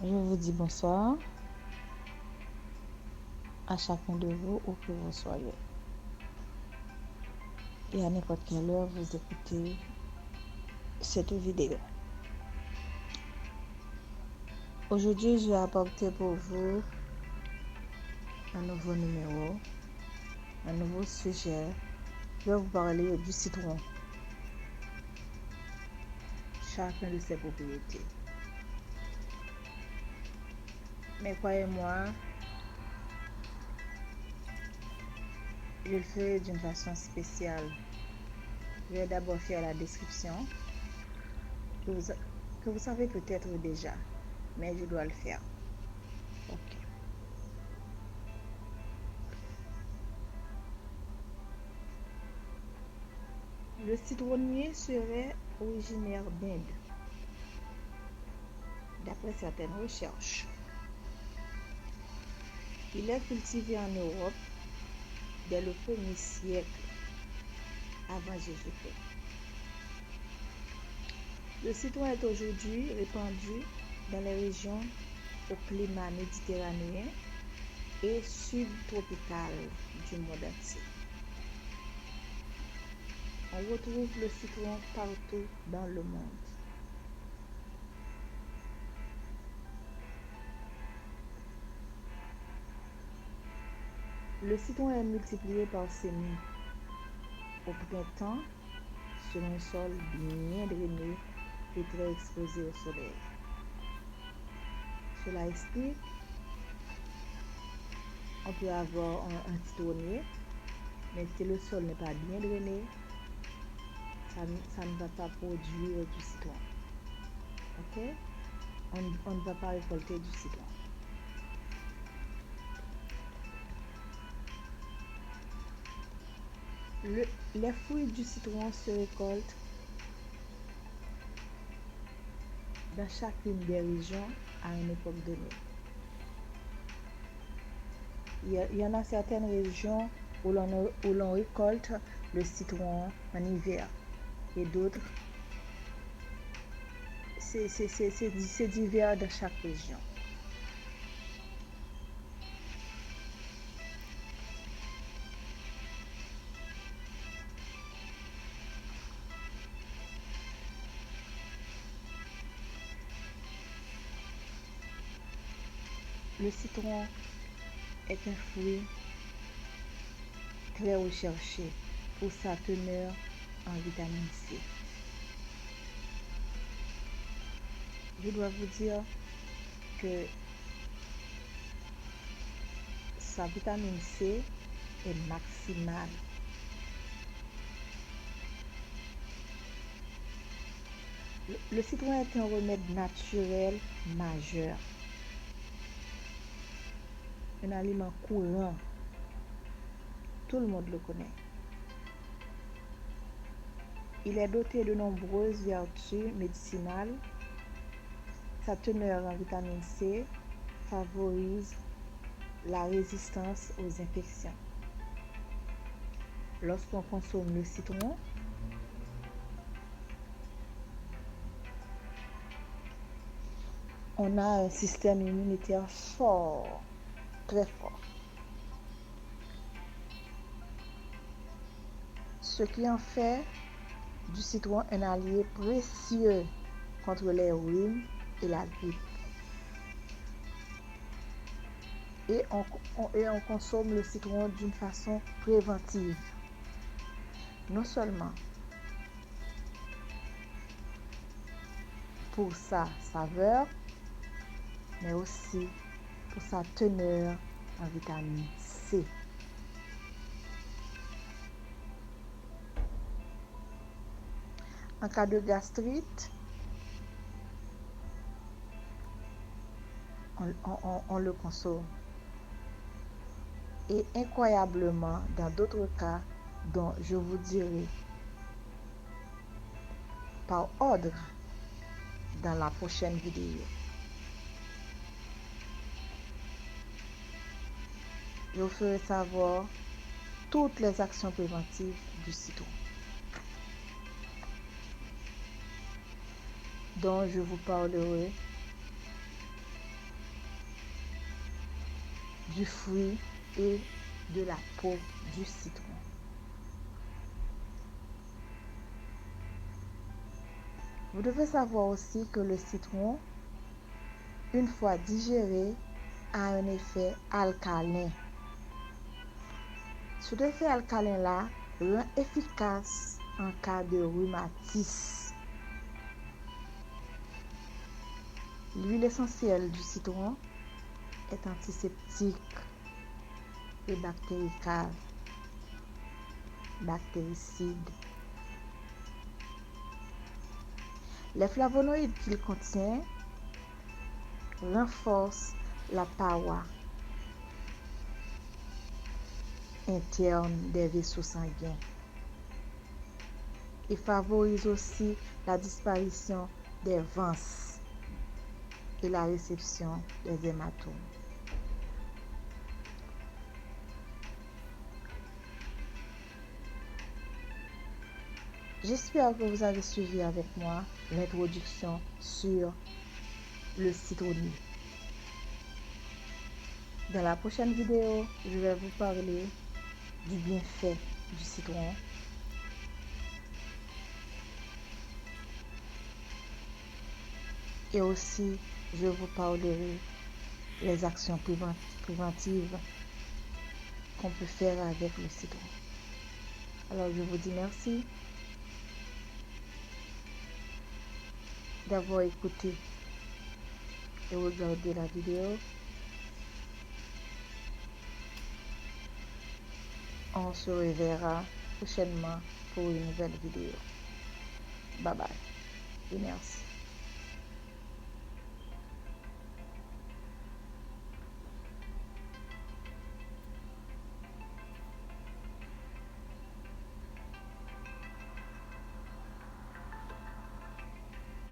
Je vous dis bonsoir à chacun de vous où que vous soyez. Et à n'importe quelle heure vous écoutez cette vidéo. Aujourd'hui, je vais apporter pour vous un nouveau numéro, un nouveau sujet. Je vais vous parler du citron, chacun de ses propriétés. Mais croyez-moi, je le fais d'une façon spéciale. Je vais d'abord faire la description que vous savez peut-être déjà, mais je dois le faire. Ok. Le citronnier serait originaire d'Inde, d'après certaines recherches. Il est cultivé en Europe dès le 1er siècle avant Jésus-Christ. Le citron est aujourd'hui répandu dans les régions au climat méditerranéen et subtropical du monde entier. On retrouve le citron partout dans le monde. Le citron est multiplié par semis au printemps sur un sol bien drainé et très exposé au soleil. Cela explique on peut avoir un citronnier, mais si le sol n'est pas bien drainé, ça ne va pas produire du citron. Ok? On ne va pas récolter du citron. Les fruits du citron se récoltent dans chacune des régions à une époque donnée. Il y en a certaines régions où l'on récolte le citron en hiver et d'autres, c'est divers dans chaque région. Le citron est un fruit très recherché pour sa teneur en vitamine C. Je dois vous dire que sa vitamine C est maximale. Le citron est un remède naturel majeur, un aliment courant. Tout le monde le connaît. Il est doté de nombreuses vertus médicinales. Sa teneur en vitamine C favorise la résistance aux infections. Lorsqu'on consomme le citron, on a un système immunitaire fort, très fort. Ce qui en fait du citron un allié précieux contre les rhumes et la grippe. Et on consomme le citron d'une façon préventive. Non seulement pour sa saveur, mais aussi pour sa teneur en vitamine C. En cas de gastrite, on le consomme. Et incroyablement, dans d'autres cas, dont je vous dirai par ordre dans la prochaine vidéo. Je vous ferai savoir toutes les actions préventives du citron, dont je vous parlerai du fruit et de la peau du citron. Vous devez savoir aussi que le citron, une fois digéré, a un effet alcalin. Cet effet alcalin-là rend efficace en cas de rhumatisme. L'huile essentielle du citron est antiseptique et bactéricide. Les flavonoïdes qu'il contient renforcent la paroi interne des vaisseaux sanguins et favorisent aussi la disparition des vances et la réception des hématomes. J'espère que vous avez suivi avec moi l'introduction sur le citronnier. Dans la prochaine vidéo, je vais vous parler du bienfait du citron. Et aussi, je vous parlerai des actions préventives qu'on peut faire avec le citron. Alors, je vous dis merci d'avoir écouté et regardé la vidéo. On se reverra prochainement pour une nouvelle vidéo. Bye bye et merci.